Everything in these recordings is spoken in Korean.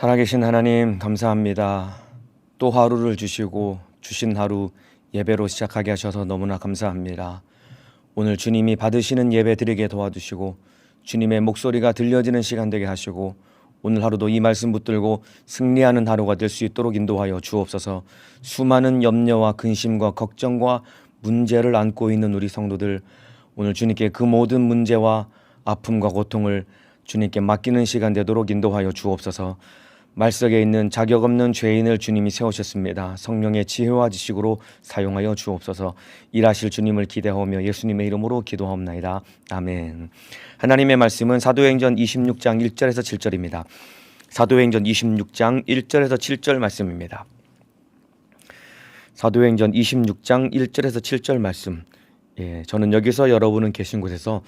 살아계신 하나님 감사합니다. 또 하루를 주시고 주신 하루 예배로 시작하게 하셔서 너무나 감사합니다. 오늘 주님이 받으시는 예배 드리게 도와주시고 주님의 목소리가 들려지는 시간 되게 하시고 오늘 하루도 이 말씀 붙들고 승리하는 하루가 될 수 있도록 인도하여 주옵소서. 수많은 염려와 근심과 걱정과 문제를 안고 있는 우리 성도들, 오늘 주님께 그 모든 문제와 아픔과 고통을 주님께 맡기는 시간 되도록 인도하여 주옵소서. 말석에 있는 자격 없는 죄인을 주님이 세우셨습니다. 성령의 지혜와 지식으로 사용하여 주옵소서. 일하실 주님을 기대하며 예수님의 이름으로 기도하옵나이다. 아멘. 하나님의 말씀은 사도행전 26장 1절에서 7절입니다. 사도행전 26장 1절에서 7절 말씀입니다. 사도행전 26장 1절에서 7절 말씀. 저는 여기서 여러분은 계신 곳에서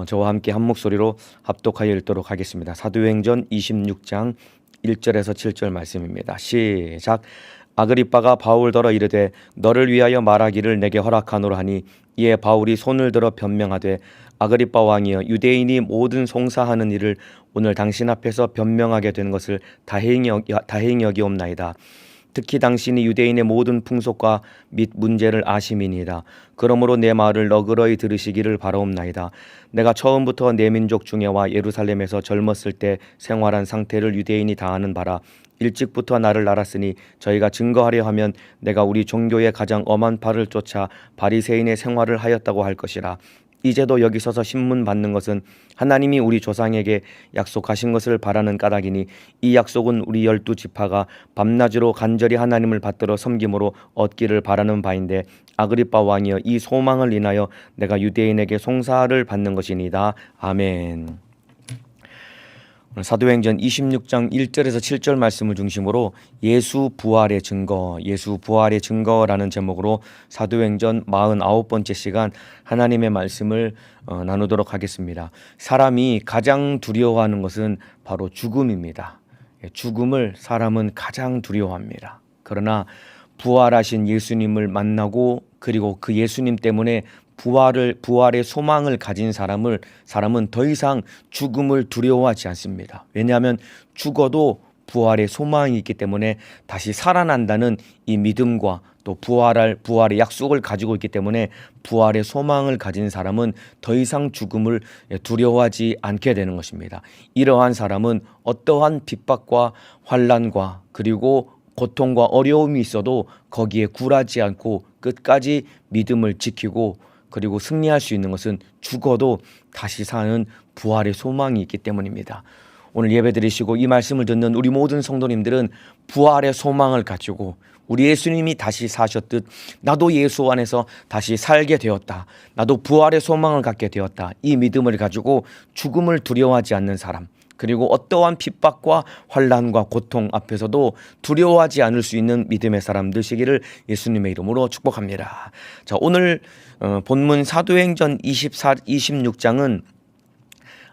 저와 함께 한 목소리로 합독하여 읽도록 하겠습니다. 사도행전 26장 1절에서 7절 말씀입니다. 시작. 아그리빠가 바울더러 이르되 너를 위하여 말하기를 내게 허락하노라 하니 이에 바울이 손을 들어 변명하되 아그리빠 왕이여 유대인이 모든 송사하는 일을 오늘 당신 앞에서 변명하게 된 것을 다행히 여기옵나이다. 특히 당신이 유대인의 모든 풍속과 및 문제를 아심이니이다. 그러므로 내 말을 너그러이 들으시기를 바라옵나이다. 내가 처음부터 내 민족 중에와 예루살렘에서 젊었을 때 생활한 상태를 유대인이 다 아는 바라. 일찍부터 나를 알았으니 저희가 증거하려 하면 내가 우리 종교의 가장 엄한 바를 쫓아 바리새인의 생활을 하였다고 할 것이라. 이제도 여기 서서 신문 받는 것은 하나님이 우리 조상에게 약속하신 것을 바라는 까닭이니 이 약속은 우리 12지파가 밤낮으로 간절히 하나님을 받들어 섬김으로 얻기를 바라는 바인데 아그리빠 왕이여 이 소망을 인하여 내가 유대인에게 송사를 받는 것이니이다. 아멘. 사도행전 26장 1절에서 7절 말씀을 중심으로 예수 부활의 증거라는 제목으로 사도행전 49번째 시간 하나님의 말씀을 나누도록 하겠습니다. 사람이 가장 두려워하는 것은 바로 죽음입니다. 죽음을 사람은 가장 두려워합니다. 그러나 부활하신 예수님을 만나고 그리고 그 예수님 때문에 부활의 소망을 가진 사람은 더 이상 죽음을 두려워하지 않습니다. 왜냐하면 죽어도 부활의 소망이 있기 때문에 다시 살아난다는 이 믿음과 또 부활의 약속을 가지고 있기 때문에 부활의 소망을 가진 사람은 더 이상 죽음을 두려워하지 않게 되는 것입니다. 이러한 사람은 어떠한 핍박과 환난과 그리고 고통과 어려움이 있어도 거기에 굴하지 않고 끝까지 믿음을 지키고 그리고 승리할 수 있는 것은 죽어도 다시 사는 부활의 소망이 있기 때문입니다. 오늘 예배 드리시고 이 말씀을 듣는 우리 모든 성도님들은 부활의 소망을 가지고 우리 예수님이 다시 사셨듯 나도 예수 안에서 다시 살게 되었다. 나도 부활의 소망을 갖게 되었다. 이 믿음을 가지고 죽음을 두려워하지 않는 사람, 그리고 어떠한 핍박과 환난과 고통 앞에서도 두려워하지 않을 수 있는 믿음의 사람 되시기를 예수님의 이름으로 축복합니다. 자, 오늘 본문 사도행전 26장은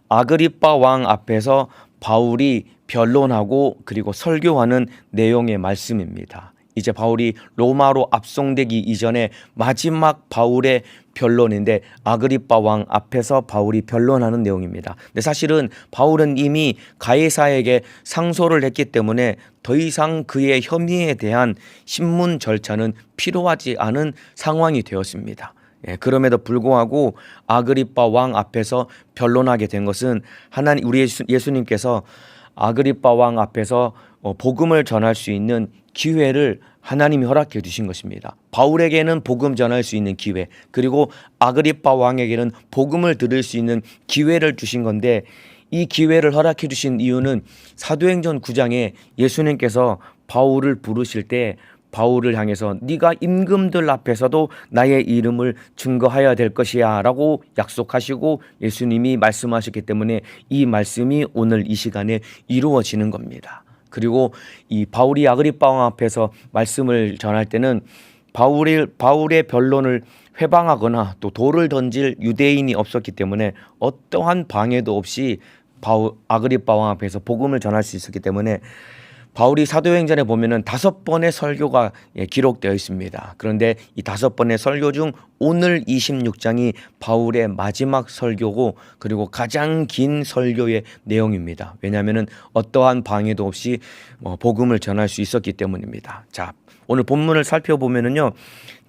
아그리빠 왕 앞에서 바울이 변론하고 그리고 설교하는 내용의 말씀입니다. 이제 바울이 로마로 압송되기 이전에 마지막 바울의 변론인데 아그리빠 왕 앞에서 바울이 변론하는 내용입니다. 근데 사실은 바울은 이미 가이사에게 상소를 했기 때문에 더 이상 그의 혐의에 대한 신문 절차는 필요하지 않은 상황이 되었습니다. 그럼에도 불구하고 아그리빠 왕 앞에서 변론하게 된 것은 우리 예수님께서 아그리빠 왕 앞에서 복음을 전할 수 있는 기회를 하나님이 허락해 주신 것입니다. 바울에게는 복음 전할 수 있는 기회, 그리고 아그리빠 왕에게는 복음을 들을 수 있는 기회를 주신 건데, 이 기회를 허락해 주신 이유는 사도행전 9장에 예수님께서 바울을 부르실 때 바울을 향해서 네가 임금들 앞에서도 나의 이름을 증거해야 될 것이야 라고 약속하시고 예수님이 말씀하셨기 때문에 이 말씀이 오늘 이 시간에 이루어지는 겁니다. 그리고 이 바울이 아그리빠 왕 앞에서 말씀을 전할 때는 바울의 변론을 회방하거나 또 돌을 던질 유대인이 없었기 때문에 어떠한 방해도 없이 아그리빠 왕 앞에서 복음을 전할 수 있었기 때문에 바울이 사도행전에 보면은 5번의 설교가 기록되어 있습니다. 그런데 이 5번의 설교 중 오늘 26장이 바울의 마지막 설교고 그리고 가장 긴 설교의 내용입니다. 왜냐하면은 어떠한 방해도 없이 복음을 전할 수 있었기 때문입니다. 자, 오늘 본문을 살펴보면은요.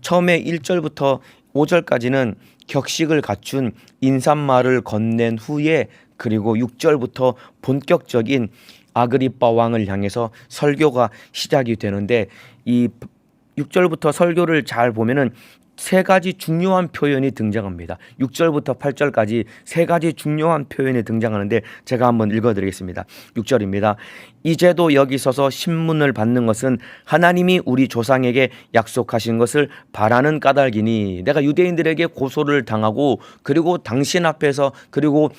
처음에 1절부터 5절까지는 격식을 갖춘 인사말을 건넨 후에 그리고 6절부터 본격적인 아그리빠 왕을 향해서 설교가 시작이 되는데 이 6절부터 설교를 잘 보면은 세 가지 중요한 표현이 등장합니다. 6절부터 8절까지 세 가지 중요한 표현이 등장하는데 제가 한번 읽어드리겠습니다. 6절입니다. 이제도 여기 서서 신문을 받는 것은 하나님이 우리 조상에게 약속하신 것을 바라는 까닭이니 내가 유대인들에게 고소를 당하고 그리고 당신 앞에서 그리고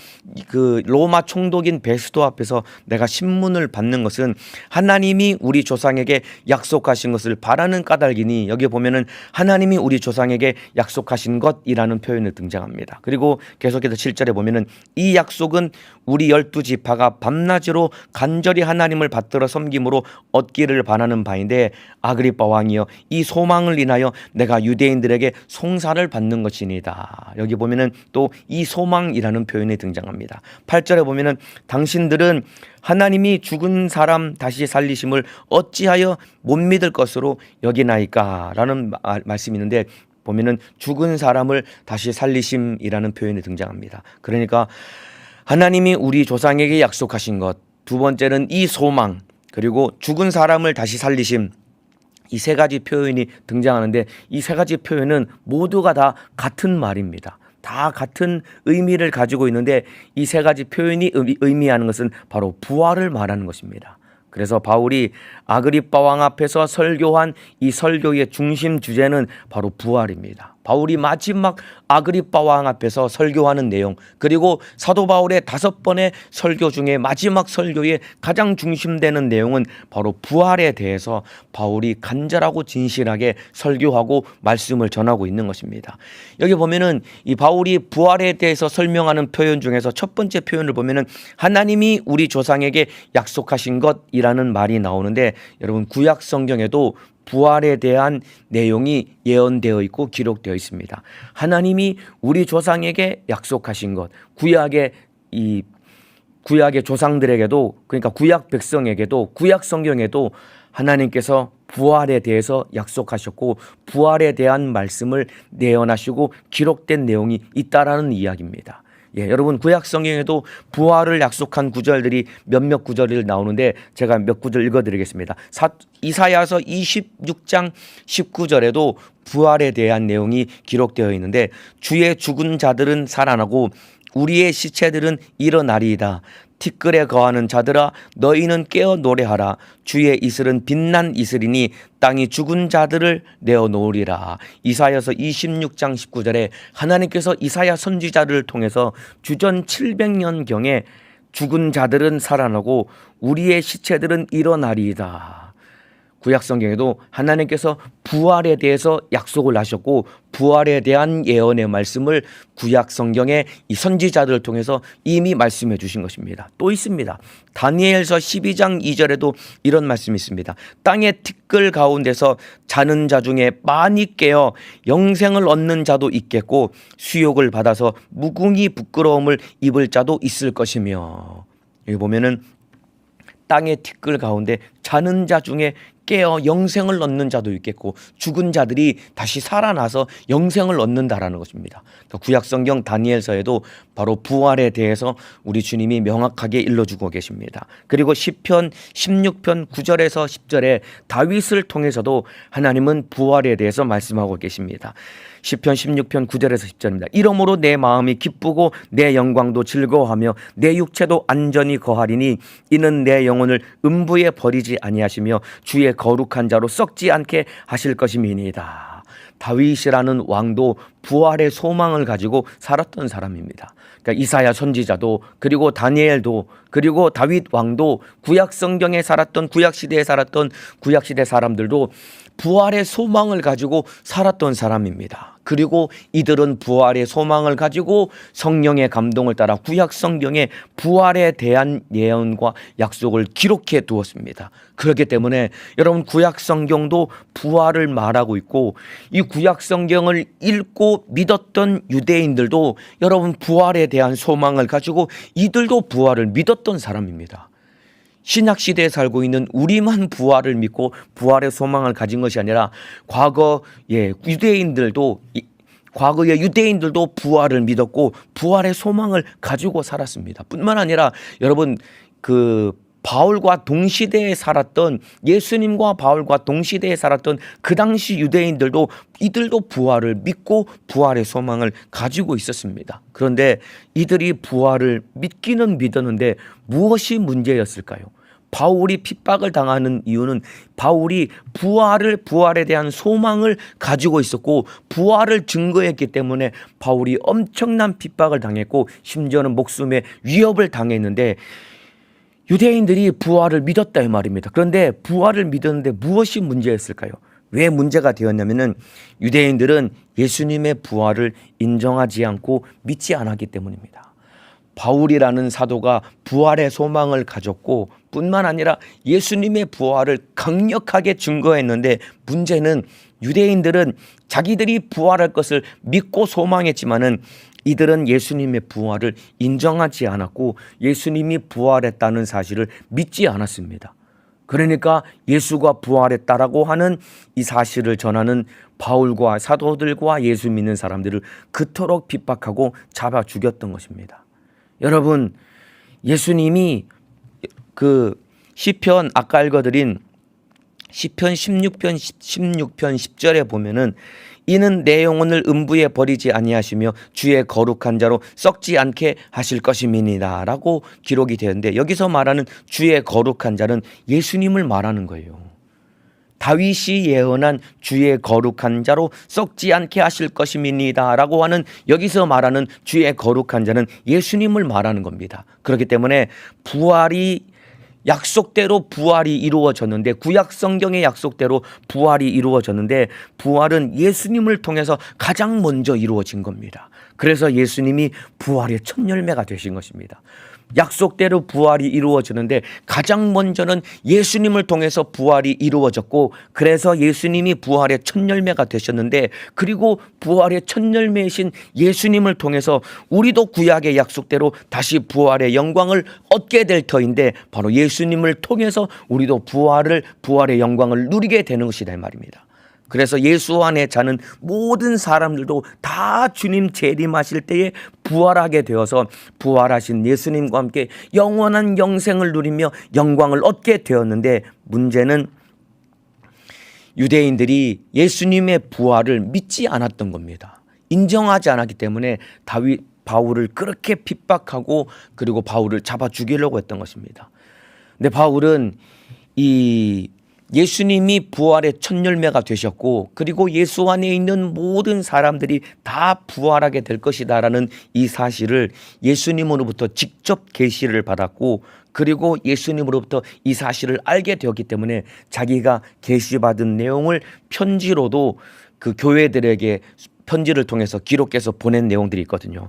그 로마 총독인 베스도 앞에서 내가 신문을 받는 것은 하나님이 우리 조상에게 약속하신 것을 바라는 까닭이니 여기 보면은 하나님이 우리 조상에게 약속하신 것이라는 표현이 등장합니다. 그리고 계속해서 7절에 보면은 이 약속은 우리 12지파가 밤낮으로 간절히 하나님을 받들어 섬김으로 얻기를 바라는 바인데 아그리빠 왕이여 이 소망을 인하여 내가 유대인들에게 송사를 받는 것이니다. 여기 보면은 또 이 소망이라는 표현이 등장합니다. 8절에 보면은 당신들은 하나님이 죽은 사람 다시 살리심을 어찌하여 못 믿을 것으로 여기나이까 라는 말씀이 있는데 보면은 죽은 사람을 다시 살리심이라는 표현이 등장합니다. 그러니까 하나님이 우리 조상에게 약속하신 것, 두 번째는 이 소망, 그리고 죽은 사람을 다시 살리심, 이 세 가지 표현이 등장하는데 이 세 가지 표현은 모두가 다 같은 말입니다. 다 같은 의미를 가지고 있는데 이 세 가지 표현이 의미하는 것은 바로 부활을 말하는 것입니다. 그래서 바울이 아그리빠 왕 앞에서 설교한 이 설교의 중심 주제는 바로 부활입니다. 바울이 마지막 아그리빠 왕 앞에서 설교하는 내용, 그리고 사도 바울의 5번의 설교 중에 마지막 설교의 가장 중심되는 내용은 바로 부활에 대해서 바울이 간절하고 진실하게 설교하고 말씀을 전하고 있는 것입니다. 여기 보면은 이 바울이 부활에 대해서 설명하는 표현 중에서 첫 번째 표현을 보면은 하나님이 우리 조상에게 약속하신 것이라는 말이 나오는데 여러분 구약 성경에도 부활에 대한 내용이 예언되어 있고 기록되어 있습니다. 하나님이 우리 조상에게 약속하신 것, 구약의 조상들에게도, 그러니까 구약 백성에게도, 구약 성경에도 하나님께서 부활에 대해서 약속하셨고 부활에 대한 말씀을 예언하시고 기록된 내용이 있다라는 이야기입니다. 여러분 구약 성경에도 부활을 약속한 구절들이 몇몇 구절이 나오는데 제가 몇 구절 읽어드리겠습니다. 이사야서 26장 19절에도 부활에 대한 내용이 기록되어 있는데 주의 죽은 자들은 살아나고 우리의 시체들은 일어나리이다. 티끌에 거하는 자들아 너희는 깨어 노래하라. 주의 이슬은 빛난 이슬이니 땅이 죽은 자들을 내어놓으리라. 이사야서 26장 19절에 하나님께서 이사야 선지자를 통해서 주전 700년경에 죽은 자들은 살아나고 우리의 시체들은 일어나리이다. 구약 성경에도 하나님께서 부활에 대해서 약속을 하셨고 부활에 대한 예언의 말씀을 구약 성경의 이 선지자들을 통해서 이미 말씀해 주신 것입니다. 또 있습니다. 다니엘서 12장 2절에도 이런 말씀이 있습니다. 땅의 티끌 가운데서 자는 자 중에 많이 깨어 영생을 얻는 자도 있겠고 수욕을 받아서 무궁히 부끄러움을 입을 자도 있을 것이며, 여기 보면은 땅의 티끌 가운데 자는 자 중에 깨어 영생을 얻는 자도 있겠고 죽은 자들이 다시 살아나서 영생을 얻는다라는 것입니다. 구약 성경 다니엘서에도 바로 부활에 대해서 우리 주님이 명확하게 일러주고 계십니다. 그리고 시편 16편 9절에서 10절에 다윗을 통해서도 하나님은 부활에 대해서 말씀하고 계십니다. 시편 16편 9절에서 10절입니다. 이러므로 내 마음이 기쁘고 내 영광도 즐거워하며 내 육체도 안전히 거하리니 이는 내 영혼을 음부에 버리지 아니하시며 주의 거룩한 자로 썩지 않게 하실 것임이니이다. 다윗이라는 왕도 부활의 소망을 가지고 살았던 사람입니다. 그러니까 이사야 선지자도 그리고 다니엘도 그리고 다윗 왕도 구약 성경에 살았던 구약 시대에 살았던 구약 시대 사람들도 부활의 소망을 가지고 살았던 사람입니다. 그리고 이들은 부활의 소망을 가지고 성령의 감동을 따라 구약 성경에 부활에 대한 예언과 약속을 기록해 두었습니다. 그렇기 때문에 여러분 구약 성경도 부활을 말하고 있고 이 구약 성경을 읽고 믿었던 유대인들도 여러분 부활에 대한 소망을 가지고 이들도 부활을 믿었던 사람입니다. 신약 시대에 살고 있는 우리만 부활을 믿고 부활의 소망을 가진 것이 아니라 과거의 유대인들도 부활을 믿었고 부활의 소망을 가지고 살았습니다. 뿐만 아니라 여러분 바울과 동시대에 살았던 예수님과 바울과 동시대에 살았던 그 당시 유대인들도 이들도 부활을 믿고 부활의 소망을 가지고 있었습니다. 그런데 이들이 부활을 믿기는 믿었는데 무엇이 문제였을까요? 바울이 핍박을 당하는 이유는 바울이 부활에 대한 소망을 가지고 있었고 부활을 증거했기 때문에 바울이 엄청난 핍박을 당했고 심지어는 목숨의 위협을 당했는데 유대인들이 부활을 믿었다 이 말입니다. 그런데 부활을 믿었는데 무엇이 문제였을까요? 왜 문제가 되었냐면은 유대인들은 예수님의 부활을 인정하지 않고 믿지 않았기 때문입니다. 바울이라는 사도가 부활의 소망을 가졌고 뿐만 아니라 예수님의 부활을 강력하게 증거했는데 문제는 유대인들은 자기들이 부활할 것을 믿고 소망했지만은 이들은 예수님의 부활을 인정하지 않았고 예수님이 부활했다는 사실을 믿지 않았습니다. 그러니까 예수가 부활했다라고 하는 이 사실을 전하는 바울과 사도들과 예수 믿는 사람들을 그토록 핍박하고 잡아 죽였던 것입니다. 여러분, 예수님이 시편 아까 읽어드린 시편 16편 10절에 보면은 이는 내 영혼을 음부에 버리지 아니하시며 주의 거룩한 자로 썩지 않게 하실 것임이니라 라고 기록이 되었는데 여기서 말하는 주의 거룩한 자는 예수님을 말하는 거예요. 다윗이 예언한 주의 거룩한 자로 썩지 않게 하실 것임이니이다 라고 하는 여기서 말하는 주의 거룩한 자는 예수님을 말하는 겁니다. 그렇기 때문에 약속대로 부활이 이루어졌는데 구약 성경의 약속대로 부활이 이루어졌는데 부활은 예수님을 통해서 가장 먼저 이루어진 겁니다. 그래서 예수님이 부활의 첫 열매가 되신 것입니다. 약속대로 부활이 이루어지는데 가장 먼저는 예수님을 통해서 부활이 이루어졌고 그래서 예수님이 부활의 첫 열매가 되셨는데 그리고 부활의 첫 열매이신 예수님을 통해서 우리도 구약의 약속대로 다시 부활의 영광을 얻게 될 터인데 바로 예수님을 통해서 우리도 부활의 영광을 누리게 되는 것이다 이 말입니다. 그래서 예수 안에 자는 모든 사람들도 다 주님 재림하실 때에 부활하게 되어서 부활하신 예수님과 함께 영원한 영생을 누리며 영광을 얻게 되었는데 문제는 유대인들이 예수님의 부활을 믿지 않았던 겁니다. 인정하지 않았기 때문에 바울을 그렇게 핍박하고 그리고 바울을 잡아 죽이려고 했던 것입니다. 근데 바울은 예수님이 부활의 첫 열매가 되셨고 그리고 예수 안에 있는 모든 사람들이 다 부활하게 될 것이다라는 이 사실을 예수님으로부터 직접 계시를 받았고 그리고 예수님으로부터 이 사실을 알게 되었기 때문에 자기가 계시받은 내용을 편지로도 그 교회들에게 편지를 통해서 기록해서 보낸 내용들이 있거든요.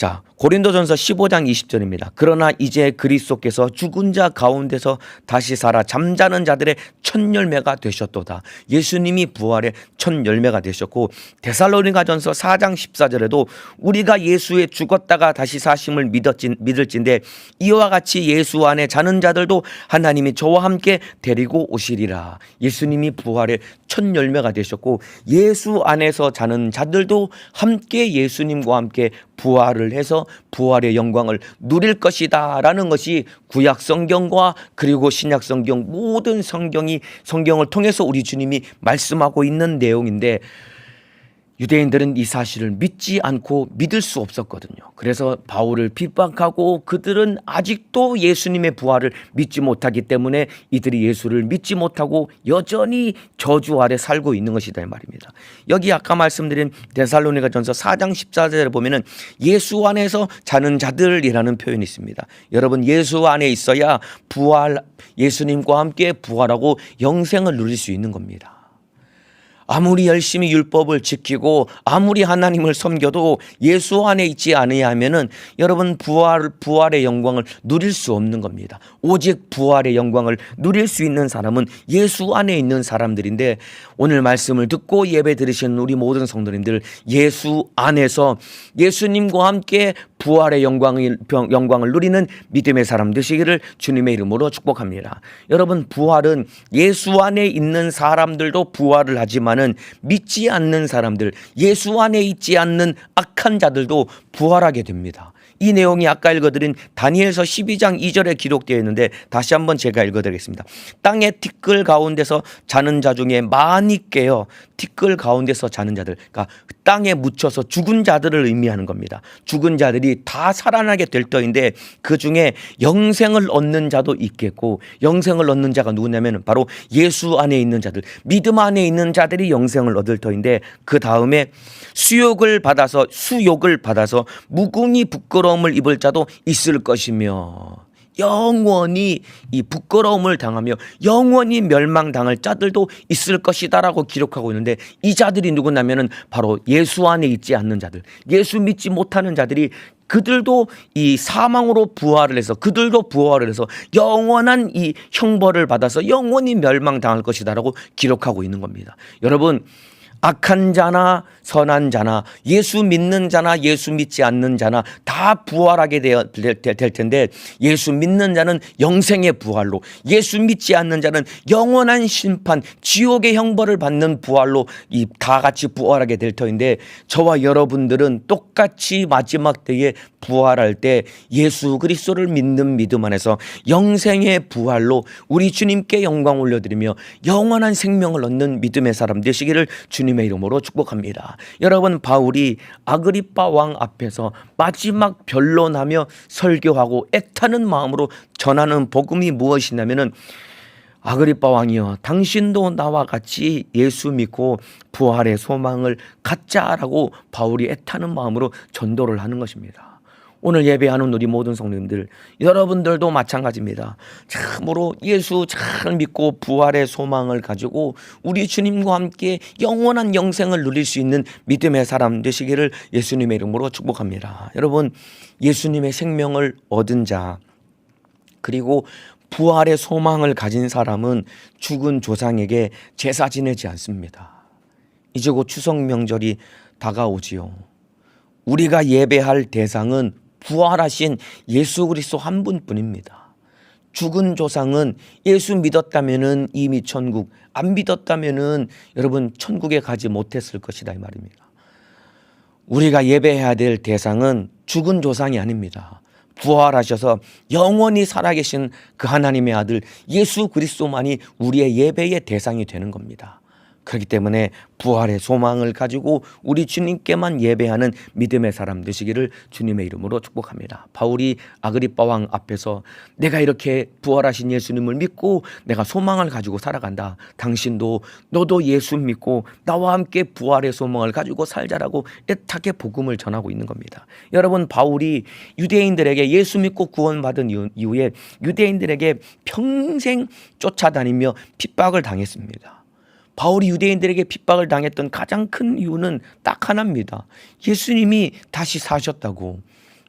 자, 고린도전서 15장 20절입니다. 그러나 이제 그리스도께서 죽은 자 가운데서 다시 살아 잠자는 자들의 첫 열매가 되셨도다. 예수님이 부활의 첫 열매가 되셨고 데살로니가전서 4장 14절에도 우리가 예수의 죽었다가 다시 사심을 믿을진데 이와 같이 예수 안에 자는 자들도 하나님이 저와 함께 데리고 오시리라. 예수님이 부활의 첫 열매가 되셨고 예수 안에서 자는 자들도 함께 예수님과 함께 부활을 해서 부활의 영광을 누릴 것이다 라는 것이 구약 성경과 그리고 신약 성경 모든 성경을 통해서 우리 주님이 말씀하고 있는 내용인데 유대인들은 이 사실을 믿지 않고 믿을 수 없었거든요. 그래서 바울을 핍박하고 그들은 아직도 예수님의 부활을 믿지 못하기 때문에 이들이 예수를 믿지 못하고 여전히 저주 아래 살고 있는 것이다 이 말입니다. 여기 아까 말씀드린 데살로니가전서 4장 14절에 보면은 예수 안에서 자는 자들이라는 표현이 있습니다. 여러분 예수 안에 있어야 예수님과 함께 부활하고 영생을 누릴 수 있는 겁니다. 아무리 열심히 율법을 지키고 아무리 하나님을 섬겨도 예수 안에 있지 않으면은 여러분 부활의 영광을 누릴 수 없는 겁니다. 오직 부활의 영광을 누릴 수 있는 사람은 예수 안에 있는 사람들인데, 오늘 말씀을 듣고 예배 드리시는 우리 모든 성도님들, 예수 안에서 예수님과 함께 부활의 영광을 누리는 믿음의 사람 되시기를 주님의 이름으로 축복합니다. 여러분, 부활은 예수 안에 있는 사람들도 부활을 하지만은 믿지 않는 사람들, 예수 안에 있지 않는 악한 자들도 부활하게 됩니다. 이 내용이 아까 읽어드린 다니엘서 12장 2절에 기록되어 있는데, 다시 한번 제가 읽어드리겠습니다. 땅의 티끌 가운데서 자는 자 중에 많이 깨어, 티끌 가운데서 자는 자들, 그러니까 땅에 묻혀서 죽은 자들을 의미하는 겁니다. 죽은 자들이 다 살아나게 될 터인데, 그 중에 영생을 얻는 자도 있겠고, 영생을 얻는 자가 누구냐면 바로 예수 안에 있는 자들, 믿음 안에 있는 자들이 영생을 얻을 터인데, 그 다음에 수욕을 받아서 무궁히 부끄러움을 입을 자도 있을 것이며, 영원히 이 부끄러움을 당하며 영원히 멸망당할 자들도 있을 것이다라고 기록하고 있는데, 이 자들이 누구냐면은 바로 예수 안에 있지 않는 자들, 예수 믿지 못하는 자들이, 그들도 이 사망으로 부활을 해서, 그들도 부활을 해서 영원한 이 형벌을 받아서 영원히 멸망당할 것이다라고 기록하고 있는 겁니다. 여러분, 악한 자나 선한 자나 예수 믿는 자나 예수 믿지 않는 자나 다 부활하게 될 텐데, 예수 믿는 자는 영생의 부활로, 예수 믿지 않는 자는 영원한 심판, 지옥의 형벌을 받는 부활로 이 다 같이 부활하게 될 터인데, 저와 여러분들은 똑같이 마지막 때에 부활할 때 예수 그리스도를 믿는 믿음 안에서 영생의 부활로 우리 주님께 영광 올려드리며 영원한 생명을 얻는 믿음의 사람 되시기를 주님의 이름으로 축복합니다. 여러분, 바울이 아그리빠 왕 앞에서 마지막 변론하며 설교하고 애타는 마음으로 전하는 복음이 무엇이냐면은, 아그리빠 왕이여, 당신도 나와 같이 예수 믿고 부활의 소망을 갖자라고 바울이 애타는 마음으로 전도를 하는 것입니다. 오늘 예배하는 우리 모든 성도님들, 여러분들도 마찬가지입니다. 참으로 예수 잘 믿고 부활의 소망을 가지고 우리 주님과 함께 영원한 영생을 누릴 수 있는 믿음의 사람 되시기를 예수님의 이름으로 축복합니다. 여러분, 예수님의 생명을 얻은 자, 그리고 부활의 소망을 가진 사람은 죽은 조상에게 제사 지내지 않습니다. 이제 곧 추석 명절이 다가오지요. 우리가 예배할 대상은 부활하신 예수 그리스도 한 분뿐입니다. 죽은 조상은 예수 믿었다면은 이미 천국, 안 믿었다면은 여러분 천국에 가지 못했을 것이다, 이 말입니다. 우리가 예배해야 될 대상은 죽은 조상이 아닙니다. 부활하셔서 영원히 살아계신 그 하나님의 아들 예수 그리스도만이 우리의 예배의 대상이 되는 겁니다. 그렇기 때문에 부활의 소망을 가지고 우리 주님께만 예배하는 믿음의 사람 되시기를 주님의 이름으로 축복합니다. 바울이 아그리빠 왕 앞에서 내가 이렇게 부활하신 예수님을 믿고 내가 소망을 가지고 살아간다. 당신도 너도 예수 믿고 나와 함께 부활의 소망을 가지고 살자라고 애타게 복음을 전하고 있는 겁니다. 여러분, 바울이 유대인들에게 예수 믿고 구원받은 이후에 유대인들에게 평생 쫓아다니며 핍박을 당했습니다. 바울이 유대인들에게 핍박을 당했던 가장 큰 이유는 딱 하나입니다. 예수님이 다시 사셨다고,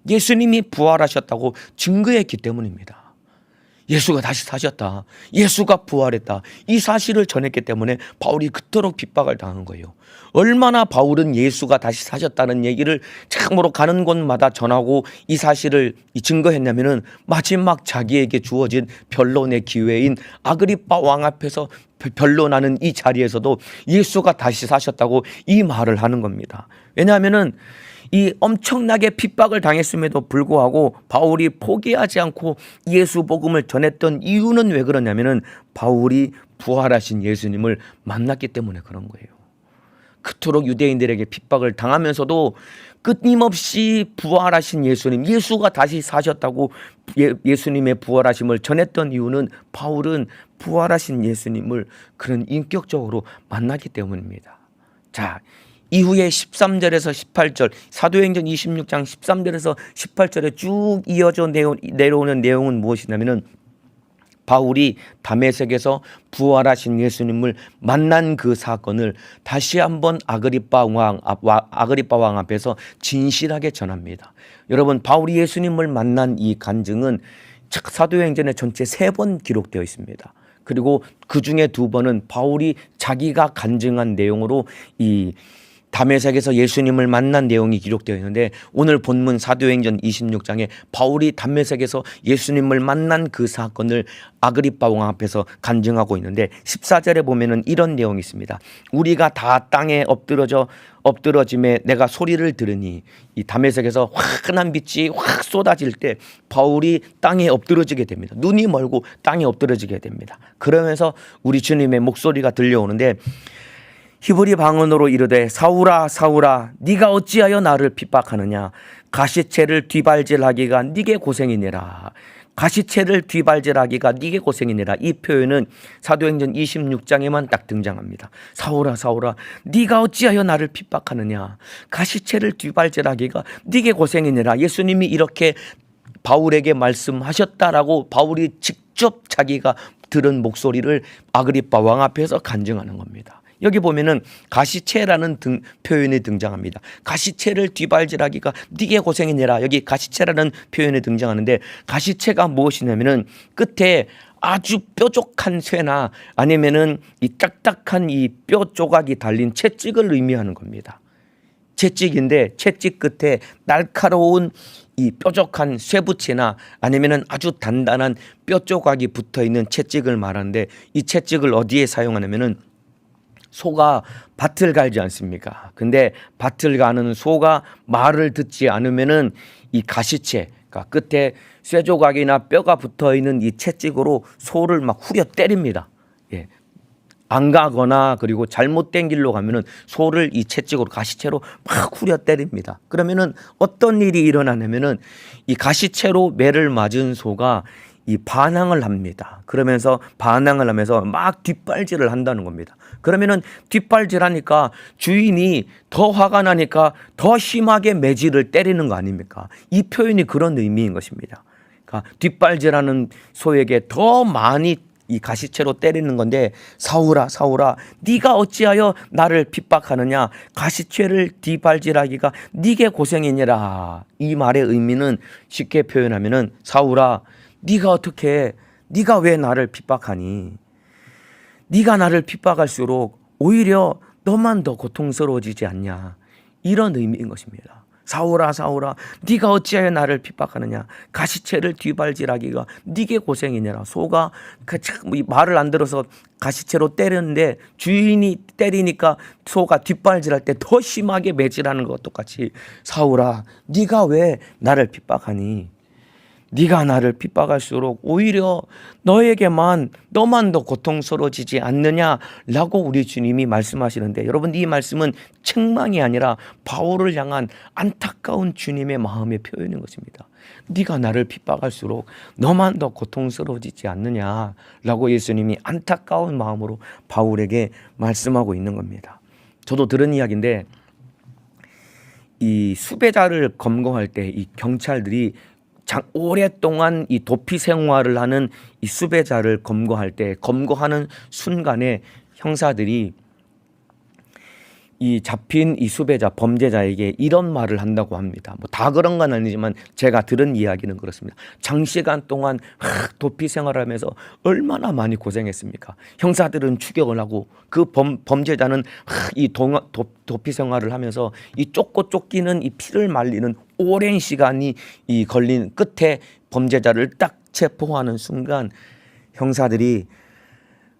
예수님이 부활하셨다고 증거했기 때문입니다. 예수가 다시 사셨다, 예수가 부활했다, 이 사실을 전했기 때문에 바울이 그토록 핍박을 당한 거예요. 얼마나 바울은 예수가 다시 사셨다는 얘기를 참으로 가는 곳마다 전하고 이 사실을 증거했냐면은, 마지막 자기에게 주어진 변론의 기회인 아그리빠 왕 앞에서 변론하는 이 자리에서도 예수가 다시 사셨다고 이 말을 하는 겁니다. 왜냐하면은 이 엄청나게 핍박을 당했음에도 불구하고 바울이 포기하지 않고 예수 복음을 전했던 이유는 왜 그러냐면은, 바울이 부활하신 예수님을 만났기 때문에 그런 거예요. 그토록 유대인들에게 핍박을 당하면서도 끊임없이 부활하신 예수님, 예수가 다시 사셨다고 예수님의 부활하심을 전했던 이유는, 바울은 부활하신 예수님을 그런 인격적으로 만났기 때문입니다. 자, 이후에 13절에서 18절, 사도행전 26장 13절에서 18절에 쭉 이어져 내려오는 내용은 무엇이냐면은, 바울이 다메섹에서 부활하신 예수님을 만난 그 사건을 다시 한번 아그리빠 왕 앞에서 진실하게 전합니다. 여러분, 바울이 예수님을 만난 이 간증은 사도행전의 전체 3번 기록되어 있습니다. 그리고 그 중에 2번은 바울이 자기가 간증한 내용으로 이 다메섹에서 예수님을 만난 내용이 기록되어 있는데, 오늘 본문 사도행전 26장에 바울이 다메섹에서 예수님을 만난 그 사건을 아그리빠 왕 앞에서 간증하고 있는데, 14절에 보면은 이런 내용이 있습니다. 우리가 다 땅에 엎드러짐에 내가 소리를 들으니, 이 다메섹에서 환한 빛이 확 쏟아질 때 바울이 땅에 엎드러지게 됩니다. 눈이 멀고 땅에 엎드러지게 됩니다. 그러면서 우리 주님의 목소리가 들려오는데, 히브리 방언으로 이르되 사울아 사울아 네가 어찌하여 나를 핍박하느냐, 가시채를 뒤발질하기가 네게 고생이니라. 가시채를 뒤발질하기가 네게 고생이니라. 이 표현은 사도행전 26장에만 딱 등장합니다. 사울아 사울아 네가 어찌하여 나를 핍박하느냐, 가시채를 뒤발질하기가 네게 고생이니라. 예수님이 이렇게 바울에게 말씀하셨다라고 바울이 직접 자기가 들은 목소리를 아그리빠 왕 앞에서 간증하는 겁니다. 여기 보면은 가시채라는 표현이 등장합니다. 가시채를 뒤발질하기가 네게 고생이니라. 여기 가시채라는 표현이 등장하는데, 가시채가 무엇이냐면은 끝에 아주 뾰족한 쇠나 아니면은 이 딱딱한 이 뼈 조각이 달린 채찍을 의미하는 겁니다. 채찍인데 채찍 끝에 날카로운 이 뾰족한 쇠붙이나 아니면은 아주 단단한 뼈 조각이 붙어 있는 채찍을 말하는데, 이 채찍을 어디에 사용하냐면은 소가 밭을 갈지 않습니까? 근데 밭을 가는 소가 말을 듣지 않으면은 이 가시채, 그러니까 끝에 쇠조각이나 뼈가 붙어 있는 이 채찍으로 소를 막 후려 때립니다. 예. 안 가거나 그리고 잘못된 길로 가면은 소를 이 채찍으로, 가시채로 막 후려 때립니다. 그러면은 어떤 일이 일어나냐면은 이 가시채로 매를 맞은 소가 이 반항을 합니다. 그러면서 반항을 하면서 막 뒷발질을 한다는 겁니다. 그러면은 뒷발질하니까 주인이 더 화가 나니까 더 심하게 매질을 때리는 거 아닙니까? 이 표현이 그런 의미인 것입니다. 그러니까 뒷발질하는 소에게 더 많이 이 가시채로 때리는 건데, 사울아 사울아 네가 어찌하여 나를 핍박하느냐, 가시채를 뒷발질하기가 네게 고생이니라. 이 말의 의미는 쉽게 표현하면은, 사울아 네가 왜 나를 핍박하니? 네가 나를 핍박할수록 오히려 너만 더 고통스러워지지 않냐, 이런 의미인 것입니다. 사울아 사울아 네가 어찌하여 나를 핍박하느냐, 가시채를 뒤발질하기가 네게 고생이니라. 소가 말을 안 들어서 가시채로 때렸는데 주인이 때리니까 소가 뒷발질할 때 더 심하게 매질하는 것과 똑같이, 사울아 네가 왜 나를 핍박하니? 네가 나를 핍박할수록 오히려 너만 더 고통스러워지지 않느냐라고 우리 주님이 말씀하시는데, 여러분, 이 말씀은 책망이 아니라 바울을 향한 안타까운 주님의 마음의 표현인 것입니다. 네가 나를 핍박할수록 너만 더 고통스러워지지 않느냐라고 예수님이 안타까운 마음으로 바울에게 말씀하고 있는 겁니다. 저도 들은 이야기인데, 이 수배자를 검거할 때 이 경찰들이 오랫동안 이 도피 생활을 하는 이 수배자를 검거하는 순간에 형사들이 이 잡힌 이 수배자, 범죄자에게 이런 말을 한다고 합니다. 뭐 다 그런 건 아니지만 제가 들은 이야기는 그렇습니다. 장시간 동안 도피 생활을 하면서 얼마나 많이 고생했습니까? 형사들은 추격을 하고 그 범죄자는 이 도피 생활을 하면서 이 쫓기는 이 피를 말리는 오랜 시간이 이 걸린 끝에 범죄자를 딱 체포하는 순간, 형사들이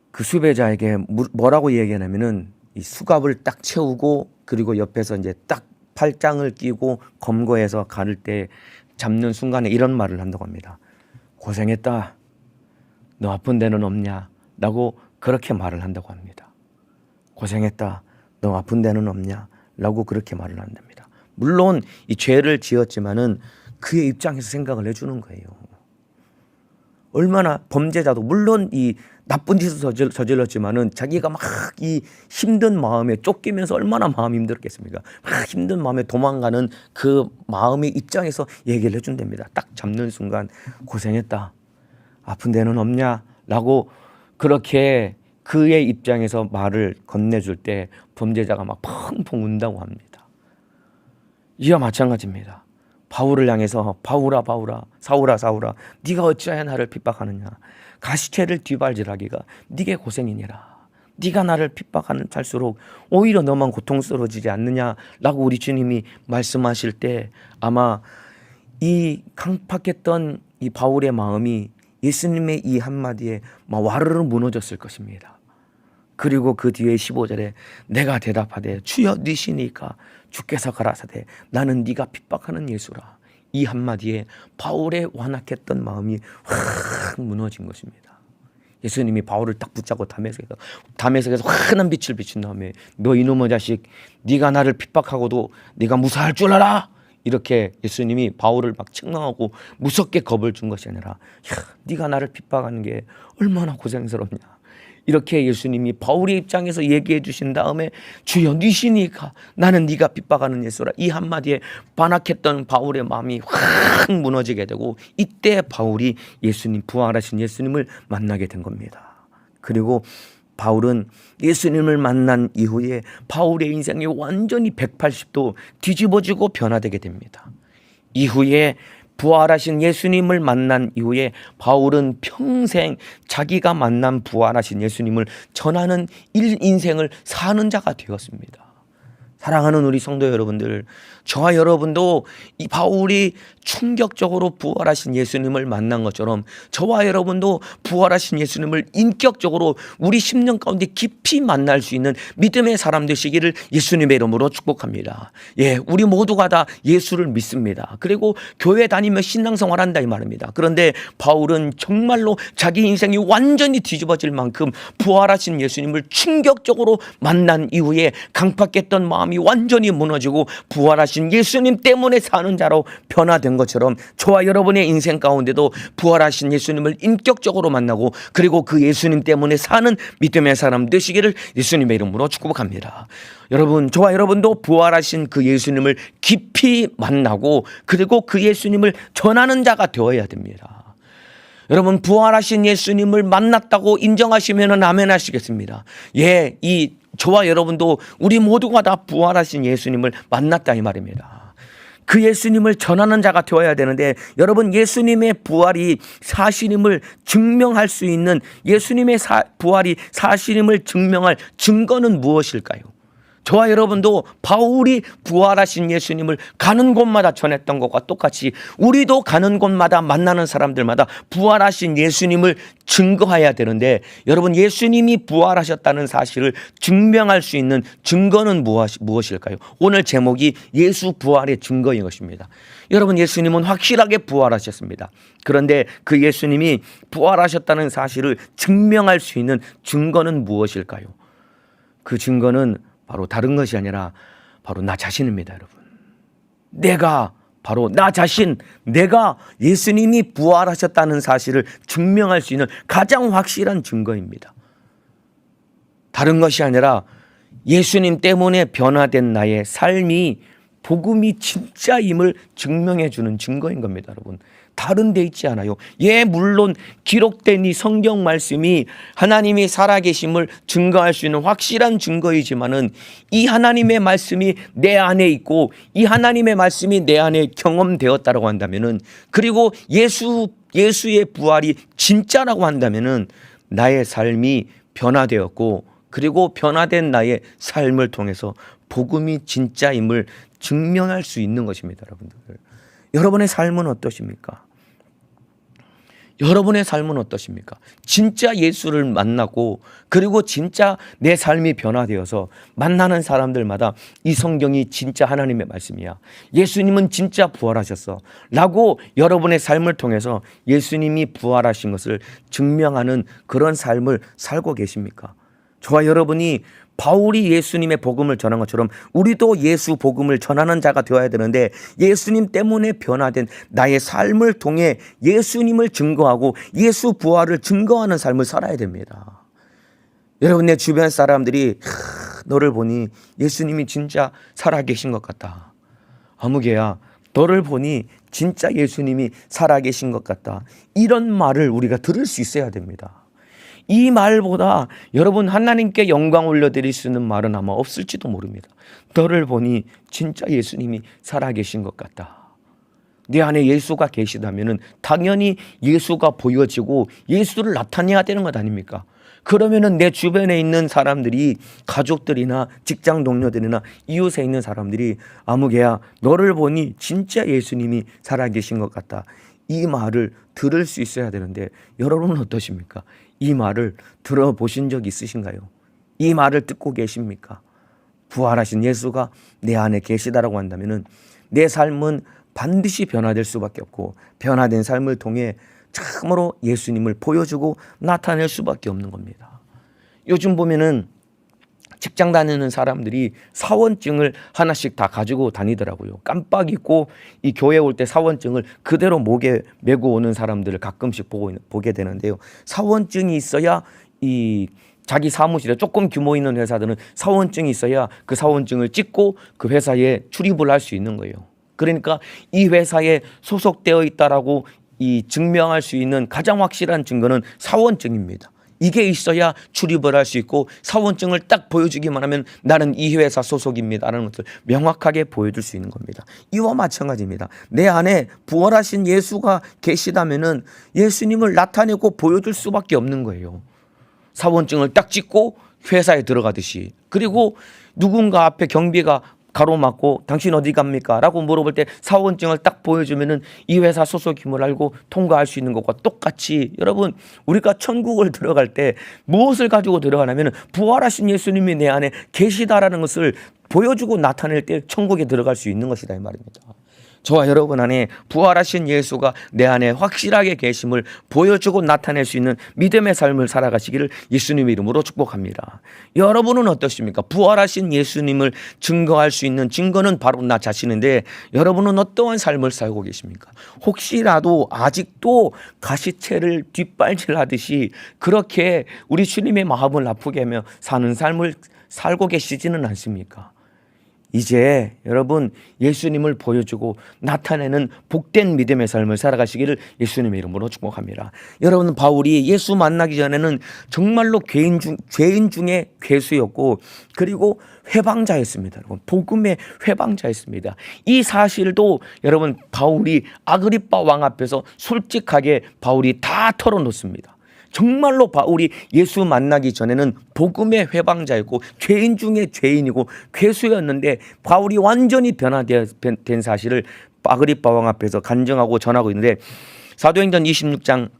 그 수배자에게 뭐라고 얘기하냐면은, 이 수갑을 딱 채우고 그리고 옆에서 이제 딱 팔짱을 끼고 검거해서 가를 때 잡는 순간에 이런 말을 한다고 합니다. 고생했다. 너 아픈 데는 없냐? 라고 그렇게 말을 한다고 합니다. 고생했다. 너 아픈 데는 없냐? 라고 그렇게 말을 한답니다. 물론 이 죄를 지었지만은 그의 입장에서 생각을 해주는 거예요. 얼마나 범죄자도 물론 이 나쁜 짓을 저질렀지만은 자기가 막 이 힘든 마음에 쫓기면서 얼마나 마음이 힘들었겠습니까? 막 힘든 마음에 도망가는 그 마음의 입장에서 얘기를 해준답니다. 딱 잡는 순간 고생했다. 아픈 데는 없냐? 라고 그렇게 그의 입장에서 말을 건네줄 때 범죄자가 막 펑펑 운다고 합니다. 이와 마찬가지입니다. 바울을 향해서 바울아 바울아 사울아 사울아 네가 어찌하여 나를 핍박하느냐. 가시체를 뒤발질하기가 네게 고생이니라. 네가 나를 핍박하는 살수록 오히려 너만 고통스러워지지 않느냐라고 우리 주님이 말씀하실 때 아마 이 강팍했던 이 바울의 마음이 예수님의 이 한마디에 막 와르르 무너졌을 것입니다. 그리고 그 뒤에 15절에 내가 대답하되 주여 니시니까 주께서 가라사대 나는 네가 핍박하는 예수라. 이 한마디에 바울의 완악했던 마음이 확 무너진 것입니다. 예수님이 바울을 딱 붙잡고 담에색에서 환한 빛을 비춘 다음에 너 이놈의 자식 네가 나를 핍박하고도 네가 무사할 줄 알아. 이렇게 예수님이 바울을 막 책망하고 무섭게 겁을 준 것이 아니라 네가 나를 핍박하는 게 얼마나 고생스럽냐. 이렇게 예수님이 바울의 입장에서 얘기해 주신 다음에 주여 니시니까 나는 네가 핍박하는 예수라. 이 한마디에 반악했던 바울의 마음이 확 무너지게 되고 이때 바울이 예수님 부활하신 예수님을 만나게 된 겁니다. 그리고 바울은 예수님을 만난 이후에 바울의 인생이 완전히 180도 뒤집어지고 변화되게 됩니다. 이후에 부활하신 예수님을 만난 이후에 바울은 평생 자기가 만난 부활하신 예수님을 전하는 인생을 사는 자가 되었습니다. 사랑하는 우리 성도 여러분들, 저와 여러분도 이 바울이 충격적으로 부활하신 예수님을 만난 것처럼 저와 여러분도 부활하신 예수님을 인격적으로 우리 심령 가운데 깊이 만날 수 있는 믿음의 사람 되시기를 예수님의 이름으로 축복합니다. 예, 우리 모두가 다 예수를 믿습니다. 그리고 교회 다니며 신앙생활한다 이 말입니다. 그런데 바울은 정말로 자기 인생이 완전히 뒤집어질 만큼 부활하신 예수님을 충격적으로 만난 이후에 강팍했던 마음이 완전히 무너지고 부활하신 예수님 때문에 사는 자로 변화된 것처럼 저와 여러분의 인생 가운데도 부활하신 예수님을 인격적으로 만나고 그리고 그 예수님 때문에 사는 믿음의 사람 되시기를 예수님의 이름으로 축복합니다. 여러분, 저와 여러분도 부활하신 그 예수님을 깊이 만나고 그리고 그 예수님을 전하는 자가 되어야 됩니다. 여러분, 부활하신 예수님을 만났다고 인정하시면 아멘 하시겠습니다. 예, 저와 여러분도 우리 모두가 다 부활하신 예수님을 만났다 이 말입니다. 그 예수님을 전하는 자가 되어야 되는데 여러분, 예수님의 부활이 사실임을 증명할 수 있는 예수님의 부활이 사실임을 증명할 증거는 무엇일까요? 저와 여러분도 바울이 부활하신 예수님을 가는 곳마다 전했던 것과 똑같이 우리도 가는 곳마다 만나는 사람들마다 부활하신 예수님을 증거해야 되는데 여러분, 예수님이 부활하셨다는 사실을 증명할 수 있는 증거는 무엇일까요? 오늘 제목이 예수 부활의 증거인 것입니다. 여러분, 예수님은 확실하게 부활하셨습니다. 그런데 그 예수님이 부활하셨다는 사실을 증명할 수 있는 증거는 무엇일까요? 그 증거는 바로 다른 것이 아니라 바로 나 자신입니다, 여러분. 바로 나 자신, 내가 예수님이 부활하셨다는 사실을 증명할 수 있는 가장 확실한 증거입니다. 다른 것이 아니라 예수님 때문에 변화된 나의 삶이 복음이 진짜임을 증명해 주는 증거인 겁니다, 여러분. 다른 데 있지 않아요. 예, 물론 기록된 이 성경 말씀이 하나님이 살아계심을 증거할 수 있는 확실한 증거이지만은 이 하나님의 말씀이 내 안에 있고 이 하나님의 말씀이 내 안에 경험되었다라고 한다면은 그리고 예수의 부활이 진짜라고 한다면은 나의 삶이 변화되었고 그리고 변화된 나의 삶을 통해서 복음이 진짜임을 증명할 수 있는 것입니다, 여러분들. 여러분의 삶은 어떠십니까? 여러분의 삶은 어떠십니까? 진짜 예수를 만나고 그리고 진짜 내 삶이 변화되어서 만나는 사람들마다 이 성경이 진짜 하나님의 말씀이야, 예수님은 진짜 부활하셨어 라고 여러분의 삶을 통해서 예수님이 부활하신 것을 증명하는 그런 삶을 살고 계십니까? 저와 여러분이 바울이 예수님의 복음을 전한 것처럼 우리도 예수 복음을 전하는 자가 되어야 되는데 예수님 때문에 변화된 나의 삶을 통해 예수님을 증거하고 예수 부활을 증거하는 삶을 살아야 됩니다. 여러분, 내 주변 사람들이 너를 보니 예수님이 진짜 살아계신 것 같다. 아무개야, 너를 보니 진짜 예수님이 살아계신 것 같다. 이런 말을 우리가 들을 수 있어야 됩니다. 이 말보다 여러분 하나님께 영광 올려드릴 수 있는 말은 아마 없을지도 모릅니다. 너를 보니 진짜 예수님이 살아계신 것 같다. 내 안에 예수가 계시다면 당연히 예수가 보여지고 예수를 나타내야 되는 것 아닙니까? 그러면은 내 주변에 있는 사람들이, 가족들이나 직장 동료들이나 이웃에 있는 사람들이 아무개야 너를 보니 진짜 예수님이 살아계신 것 같다, 이 말을 들을 수 있어야 되는데 여러분은 어떠십니까? 이 말을 들어보신 적 있으신가요? 이 말을 듣고 계십니까? 부활하신 예수가 내 안에 계시다라고 한다면은 내 삶은 반드시 변화될 수밖에 없고, 변화된 삶을 통해 참으로 예수님을 보여주고 나타낼 수밖에 없는 겁니다. 요즘 보면은 직장 다니는 사람들이 사원증을 하나씩 다 가지고 다니더라고요. 깜빡 잊고 이 교회 올 때 사원증을 그대로 목에 메고 오는 사람들을 가끔씩 보게 되는데요. 사원증이 있어야 이 자기 사무실에, 조금 규모 있는 회사들은 사원증이 있어야 그 사원증을 찍고 그 회사에 출입을 할 수 있는 거예요. 그러니까 이 회사에 소속되어 있다라고 이 증명할 수 있는 가장 확실한 증거는 사원증입니다. 이게 있어야 출입을 할 수 있고, 사원증을 딱 보여주기만 하면 나는 이 회사 소속입니다라는 것을 명확하게 보여줄 수 있는 겁니다. 이와 마찬가지입니다. 내 안에 부활하신 예수가 계시다면은 예수님을 나타내고 보여줄 수밖에 없는 거예요. 사원증을 딱 찍고 회사에 들어가듯이. 그리고 누군가 앞에 경비가 가로막고 당신 어디 갑니까? 라고 물어볼 때 사원증을 딱 보여주면은 이 회사 소속임을 알고 통과할 수 있는 것과 똑같이, 여러분 우리가 천국을 들어갈 때 무엇을 가지고 들어가냐면 부활하신 예수님이 내 안에 계시다라는 것을 보여주고 나타낼 때 천국에 들어갈 수 있는 것이다, 이 말입니다. 저와 여러분 안에 부활하신 예수가 내 안에 확실하게 계심을 보여주고 나타낼 수 있는 믿음의 삶을 살아가시기를 예수님의 이름으로 축복합니다. 여러분은 어떠십니까? 부활하신 예수님을 증거할 수 있는 증거는 바로 나 자신인데 여러분은 어떠한 삶을 살고 계십니까? 혹시라도 아직도 가시채를 뒷발질하듯이 그렇게 우리 주님의 마음을 아프게 하며 사는 삶을 살고 계시지는 않습니까? 이제 여러분 예수님을 보여주고 나타내는 복된 믿음의 삶을 살아가시기를 예수님의 이름으로 축복합니다. 여러분, 바울이 예수 만나기 전에는 정말로 죄인 중에 괴수였고, 그리고 회방자였습니다. 복음의 회방자였습니다. 이 사실도 여러분 바울이 아그리빠 왕 앞에서 솔직하게 바울이 다 털어놓습니다. 정말로 바울이 예수 만나기 전에는 복음의 회방자였고 죄인 중에 죄인이고 괴수였는데 바울이 완전히 변화된 사실을 아그리빠 왕 앞에서 간증하고 전하고 있는데, 사도행전 26장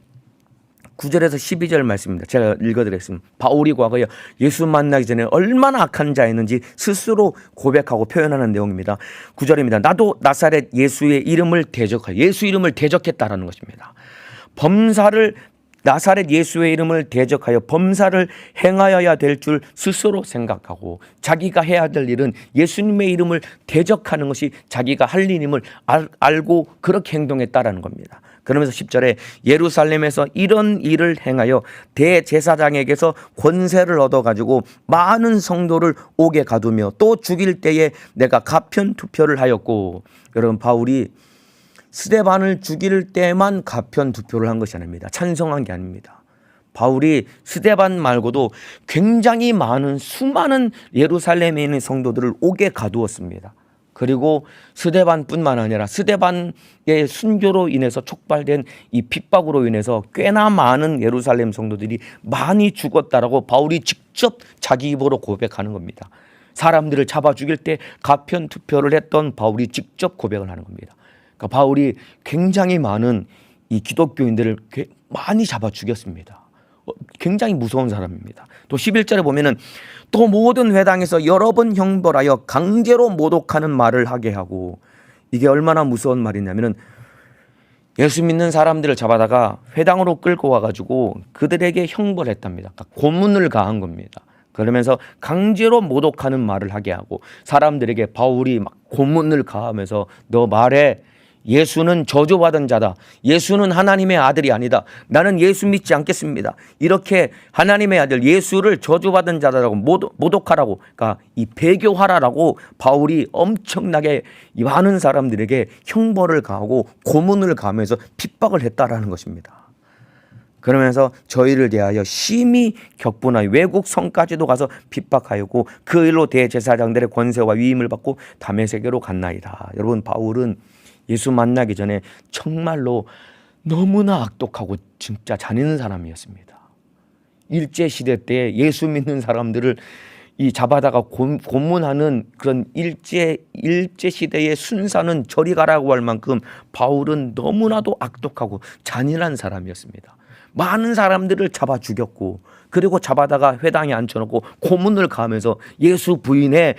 9절에서 12절 말씀입니다. 제가 읽어드리겠습니다. 바울이 과거에 예수 만나기 전에 얼마나 악한 자였는지 스스로 고백하고 표현하는 내용입니다. 9절입니다. 나도 나사렛 예수의 이름을 대적하여, 예수 이름을 대적했다라는 것입니다. 나사렛 예수의 이름을 대적하여 범사를 행하여야 될 줄 스스로 생각하고, 자기가 해야 될 일은 예수님의 이름을 대적하는 것이 자기가 할 일임을 알고 그렇게 행동했다라는 겁니다. 그러면서 10절에 예루살렘에서 이런 일을 행하여 대제사장에게서 권세를 얻어가지고 많은 성도를 옥에 가두며 또 죽일 때에 내가 가편 투표를 하였고, 여러분 바울이 스데반을 죽일 때만 가편 투표를 한 것이 아닙니다. 찬성한 게 아닙니다. 바울이 스데반 말고도 굉장히 많은 수많은 예루살렘에 있는 성도들을 옥에 가두었습니다. 그리고 스데반뿐만 아니라 스데반의 순교로 인해서 촉발된 이 핍박으로 인해서 꽤나 많은 예루살렘 성도들이 많이 죽었다라고 바울이 직접 자기 입으로 고백하는 겁니다. 사람들을 잡아 죽일 때 가편 투표를 했던 바울이 직접 고백을 하는 겁니다. 그러니까 바울이 굉장히 많은 이 기독교인들을 많이 잡아 죽였습니다. 굉장히 무서운 사람입니다. 또 11절에 보면은 또 모든 회당에서 여러 번 형벌하여 강제로 모독하는 말을 하게 하고, 이게 얼마나 무서운 말이냐면은 예수 믿는 사람들을 잡아다가 회당으로 끌고 와가지고 그들에게 형벌했답니다. 그러니까 고문을 가한 겁니다. 그러면서 강제로 모독하는 말을 하게 하고, 사람들에게 바울이 막 고문을 가하면서 너 말해, 예수는 저주받은 자다, 예수는 하나님의 아들이 아니다, 나는 예수 믿지 않겠습니다, 이렇게 하나님의 아들 예수를 저주받은 자다라고 모독하라고, 그러니까 이 배교하라라고 바울이 엄청나게 많은 사람들에게 형벌을 가하고 고문을 가하면서 핍박을 했다라는 것입니다. 그러면서 저희를 대하여 심히 격분하여 외국 성까지도 가서 핍박하였고 그 일로 대제사장들의 권세와 위임을 받고 다메섹으로 갔나이다. 여러분, 바울은 예수 만나기 전에 정말로 너무나 악독하고 진짜 잔인한 사람이었습니다. 일제시대 때 예수 믿는 사람들을 이 잡아다가 고문하는 그런 일제시대의 순사는 저리 가라고 할 만큼 바울은 너무나도 악독하고 잔인한 사람이었습니다. 많은 사람들을 잡아 죽였고, 그리고 잡아다가 회당에 앉혀놓고 고문을 가하면서 예수 부인의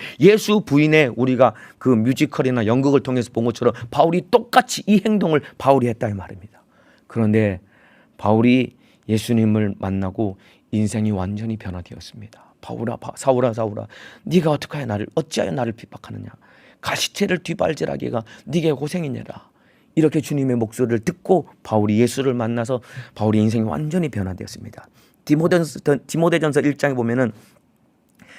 우리가 그 뮤지컬이나 연극을 통해서 본 것처럼 바울이 똑같이 이 행동을 바울이 했다 이 말입니다. 그런데 바울이 예수님을 만나고 인생이 완전히 변화되었습니다. 사울아 네가 어찌하여 나를 핍박하느냐. 가시체를 뒷발질하기가 네게 고생이니라. 이렇게 주님의 목소리를 듣고 바울이 예수를 만나서 바울의 인생이 완전히 변화되었습니다. 디모데전서 1장에 보면은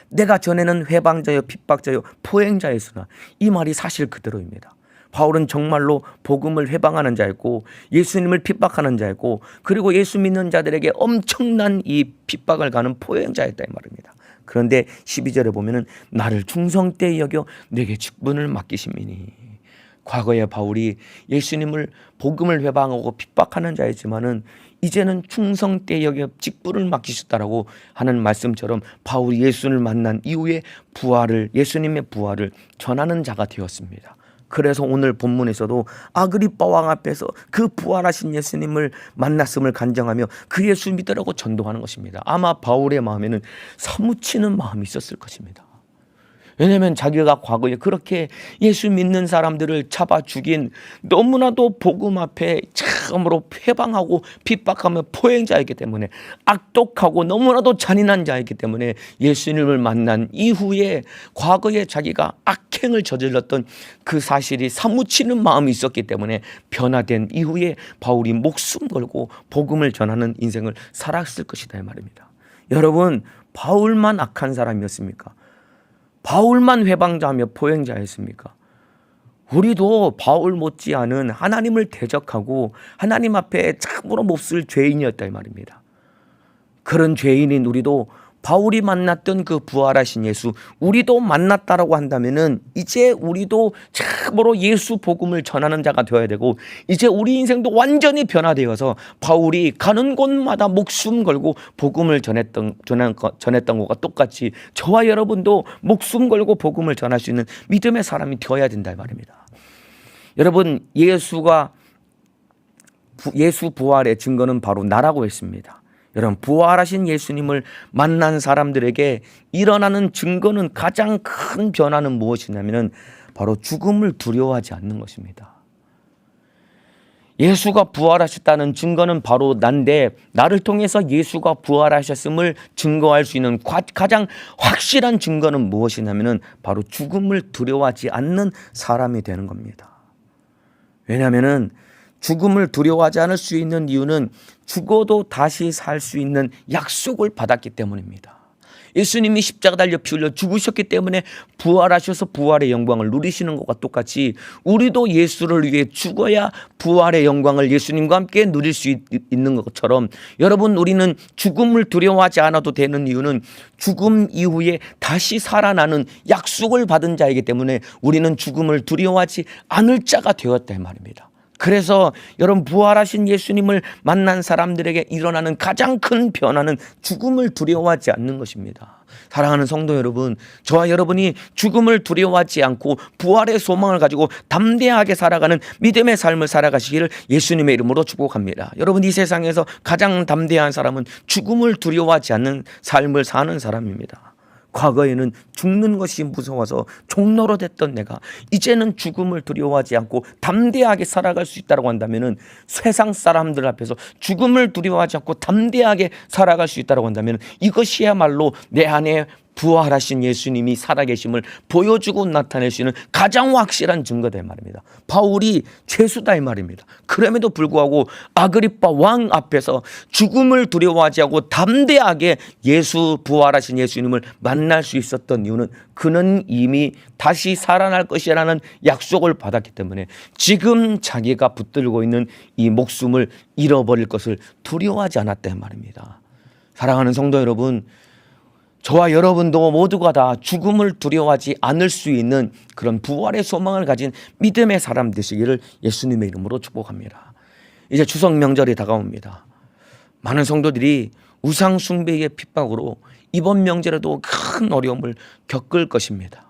내가 전에는 회방자여 핍박자여 포행자였으나, 이 말이 사실 그대로입니다. 바울은 정말로 복음을 회방하는 자였고 예수님을 핍박하는 자였고, 그리고 예수 믿는 자들에게 엄청난 이 핍박을 가는 포행자였다 이 말입니다. 그런데 12절에 보면은 나를 충성되이 여겨 내게 직분을 맡기심이니, 과거에 바울이 예수님을 복음을 회방하고 핍박하는 자였지만은 이제는 충성되이 여겨 직분을 맡기셨다라고 하는 말씀처럼 바울이 예수를 만난 이후에 예수님의 부활을 전하는 자가 되었습니다. 그래서 오늘 본문에서도 아그리빠 왕 앞에서 그 부활하신 예수님을 만났음을 간증하며 그 예수 믿으라고 전도하는 것입니다. 아마 바울의 마음에는 사무치는 마음이 있었을 것입니다. 왜냐하면 자기가 과거에 그렇게 예수 믿는 사람들을 잡아 죽인 너무나도 복음 앞에 참으로 회방하고 핍박하며 포행자이기 때문에, 악독하고 너무나도 잔인한 자이기 때문에 예수님을 만난 이후에 과거에 자기가 악행을 저질렀던 그 사실이 사무치는 마음이 있었기 때문에 변화된 이후에 바울이 목숨 걸고 복음을 전하는 인생을 살았을 것이다 이 말입니다. 여러분, 바울만 악한 사람이었습니까? 바울만 회방자며 포행자였습니까? 우리도 바울 못지않은 하나님을 대적하고 하나님 앞에 참으로 몹쓸 죄인이었다 이 말입니다. 그런 죄인인 우리도 바울이 만났던 그 부활하신 예수, 우리도 만났다라고 한다면은 이제 우리도 참으로 예수 복음을 전하는 자가 되어야 되고, 이제 우리 인생도 완전히 변화되어서 바울이 가는 곳마다 목숨 걸고 복음을 전했던 것과 똑같이 저와 여러분도 목숨 걸고 복음을 전할 수 있는 믿음의 사람이 되어야 된다 이 말입니다. 여러분, 예수 부활의 증거는 바로 나라고 했습니다. 여러분, 부활하신 예수님을 만난 사람들에게 일어나는 증거는, 가장 큰 변화는 무엇이냐면 바로 죽음을 두려워하지 않는 것입니다. 예수가 부활하셨다는 증거는 바로 난데, 나를 통해서 예수가 부활하셨음을 증거할 수 있는 가장 확실한 증거는 무엇이냐면 바로 죽음을 두려워하지 않는 사람이 되는 겁니다. 왜냐하면 죽음을 두려워하지 않을 수 있는 이유는 죽어도 다시 살 수 있는 약속을 받았기 때문입니다. 예수님이 십자가 달려 피 흘려 죽으셨기 때문에 부활하셔서 부활의 영광을 누리시는 것과 똑같이 우리도 예수를 위해 죽어야 부활의 영광을 예수님과 함께 누릴 수 있는 것처럼, 여러분, 우리는 죽음을 두려워하지 않아도 되는 이유는 죽음 이후에 다시 살아나는 약속을 받은 자이기 때문에 우리는 죽음을 두려워하지 않을 자가 되었다 이 말입니다. 그래서 여러분, 부활하신 예수님을 만난 사람들에게 일어나는 가장 큰 변화는 죽음을 두려워하지 않는 것입니다. 사랑하는 성도 여러분, 저와 여러분이 죽음을 두려워하지 않고 부활의 소망을 가지고 담대하게 살아가는 믿음의 삶을 살아가시기를 예수님의 이름으로 축복합니다. 여러분, 이 세상에서 가장 담대한 사람은 죽음을 두려워하지 않는 삶을 사는 사람입니다. 과거에는 죽는 것이 무서워서 종로로 됐던 내가 이제는 죽음을 두려워하지 않고 담대하게 살아갈 수 있다고 한다면, 세상 사람들 앞에서 죽음을 두려워하지 않고 담대하게 살아갈 수 있다고 한다면, 이것이야말로 내 안에 부활하신 예수님이 살아계심을 보여주고 나타낼 수 있는 가장 확실한 증거다 이 말입니다. 바울이 죄수다 이 말입니다. 그럼에도 불구하고 아그리빠 왕 앞에서 죽음을 두려워하지 않고 담대하게 부활하신 예수님을 만날 수 있었던 이유는 그는 이미 다시 살아날 것이라는 약속을 받았기 때문에 지금 자기가 붙들고 있는 이 목숨을 잃어버릴 것을 두려워하지 않았다 이 말입니다. 사랑하는 성도 여러분, 저와 여러분도 모두가 다 죽음을 두려워하지 않을 수 있는 그런 부활의 소망을 가진 믿음의 사람 되시기를 예수님의 이름으로 축복합니다. 이제 추석 명절이 다가옵니다. 많은 성도들이 우상 숭배의 핍박으로 이번 명절에도 큰 어려움을 겪을 것입니다.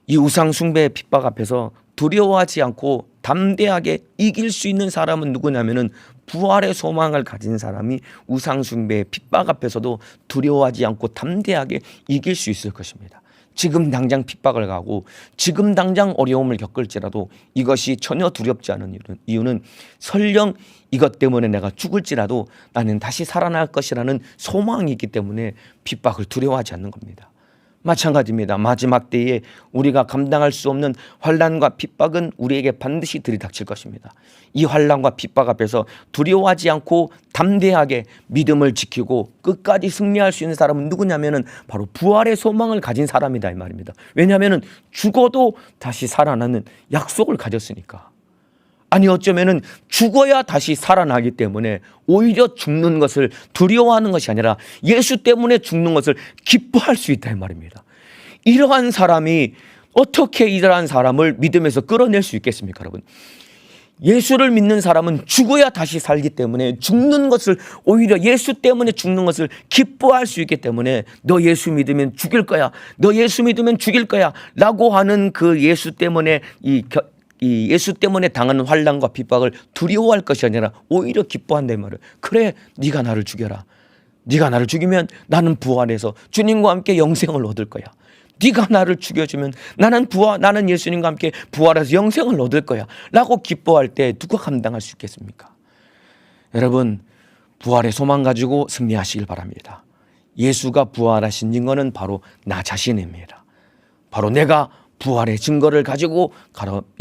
이 우상 숭배의 핍박 앞에서 두려워하지 않고 담대하게 이길 수 있는 사람은 누구냐면은 부활의 소망을 가진 사람이 우상 숭배의 핍박 앞에서도 두려워하지 않고 담대하게 이길 수 있을 것입니다. 지금 당장 핍박을 가고 지금 당장 어려움을 겪을지라도 이것이 전혀 두렵지 않은 이유는 설령 이것 때문에 내가 죽을지라도 나는 다시 살아날 것이라는 소망이 있기 때문에 핍박을 두려워하지 않는 겁니다. 마찬가지입니다. 마지막 때에 우리가 감당할 수 없는 환난과 핍박은 우리에게 반드시 들이닥칠 것입니다. 이 환난과 핍박 앞에서 두려워하지 않고 담대하게 믿음을 지키고 끝까지 승리할 수 있는 사람은 누구냐면은 바로 부활의 소망을 가진 사람이다 이 말입니다. 왜냐하면은 죽어도 다시 살아나는 약속을 가졌으니까. 아니 어쩌면은 죽어야 다시 살아나기 때문에 오히려 죽는 것을 두려워하는 것이 아니라 예수 때문에 죽는 것을 기뻐할 수 있다 이 말입니다. 이러한 사람이 어떻게 이러한 사람을 믿음에서 끌어낼 수 있겠습니까, 여러분? 예수를 믿는 사람은 죽어야 다시 살기 때문에 죽는 것을 오히려 예수 때문에 죽는 것을 기뻐할 수 있기 때문에 너 예수 믿으면 죽일 거야. 너 예수 믿으면 죽일 거야. 라고 하는 그 예수 때문에 이 예수 때문에 당하는 환난과 핍박을 두려워할 것이 아니라 오히려 기뻐한다 이 말을. 그래, 네가 나를 죽여라. 네가 나를 죽이면 나는 부활해서 주님과 함께 영생을 얻을 거야. 네가 나를 죽여주면 나는 예수님과 함께 부활해서 영생을 얻을 거야 라고 기뻐할 때 누가 감당할 수 있겠습니까? 여러분, 부활의 소망 가지고 승리하시길 바랍니다. 예수가 부활하신 증거는 바로 나 자신입니다. 바로 내가 부활의 증거를 가지고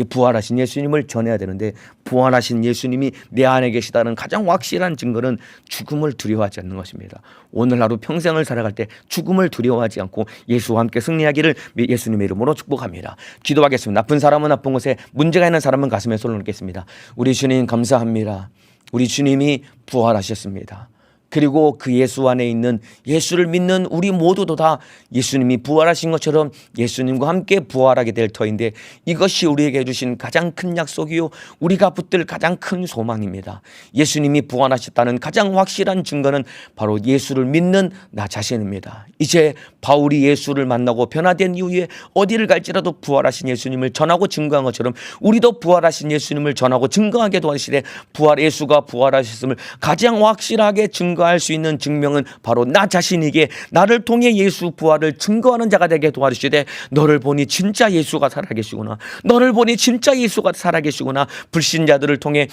부활하신 예수님을 전해야 되는데, 부활하신 예수님이 내 안에 계시다는 가장 확실한 증거는 죽음을 두려워하지 않는 것입니다. 오늘 하루 평생을 살아갈 때 죽음을 두려워하지 않고 예수와 함께 승리하기를 예수님의 이름으로 축복합니다. 기도하겠습니다. 나쁜 사람은 나쁜 곳에, 문제가 있는 사람은 가슴에 손을 얹겠습니다. 우리 주님 감사합니다. 우리 주님이 부활하셨습니다. 그리고 그 예수 안에 있는 예수를 믿는 우리 모두도 다 예수님이 부활하신 것처럼 예수님과 함께 부활하게 될 터인데, 이것이 우리에게 주신 가장 큰 약속이요 우리가 붙들 가장 큰 소망입니다. 예수님이 부활하셨다는 가장 확실한 증거는 바로 예수를 믿는 나 자신입니다. 이제 바울이 예수를 만나고 변화된 이후에 어디를 갈지라도 부활하신 예수님을 전하고 증거한 것처럼 우리도 부활하신 예수님을 전하고 증거하게 도와주시되, 예수가 부활하셨음을 가장 확실하게 증거할 수 있는 증명은 바로 나 자신이기에 나를 통해 예수 부활을 증거하는 자가 되게 도와주시되, 너를 보니 진짜 예수가 살아계시구나, 너를 보니 진짜 예수가 살아계시구나, 불신자들을 통해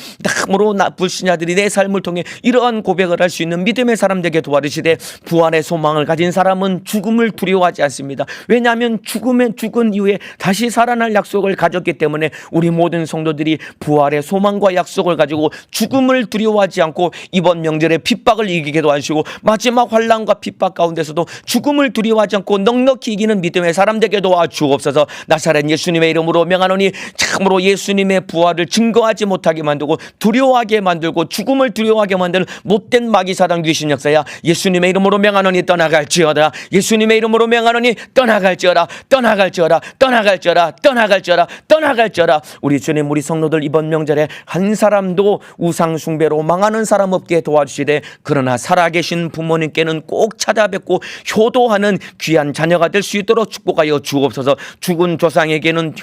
불신자들이 내 삶을 통해 이러한 고백을 할 수 있는 믿음의 사람 되게 도와주시되, 부활의 소망을 가진 사람은 죽음을 두려워하지 않습니다. 왜냐하면 죽은 이후에 다시 살아날 약속을 가졌기 때문에 우리 모든 성도들이 부활의 소망과 약속을 가지고 죽음을 두려워하지 않고 이번 명절에 핍박을 이기게 도와주시고, 마지막 환난과 핍박 가운데서도 죽음을 두려워하지 않고 넉넉히 이기는 믿음의 사람 되게 도와주옵소서. 나사렛 예수님의 이름으로 명하노니 참으로 예수님의 부활을 증거하지 못하게 만들고 두려워하게 만들고 죽음을 두려워하게 만드는 못된 마귀사단 귀신 역사야, 예수님의 이름으로 명하노니 떠나갈지어다. 예수님의 이름으로 명하노니 떠나갈지어다. 떠나갈지어다. 떠나갈지어다. 떠나갈지어다. 떠나갈지어다. 우리 주님, 우리 성도들 이번 명절에 한 사람도 우상 숭배로 망하는 사람 없게 도와주시되, 그러나 살아계신 부모님께는 꼭 찾아뵙고 효도하는 귀한 자녀가 될 수 있도록 축복하여 주옵소서. 죽은 조상에게는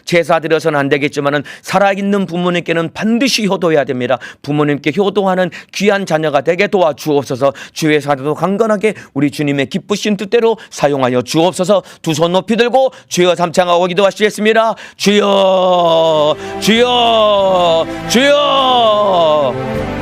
제사 드려서는 안 되겠지만은 살아있는 부모님께는 반드시 효도해야 됩니다. 부모님께 효도하는 귀한 자녀가 되게 도와주옵소서. 주의 사도도 강건하게 우리 주님의 기쁘신 뜻대로 사용하여 주옵소서. 두 손 높이 들고 주여 삼창하고 기도하시겠습니다. 주여, 주여, 주여.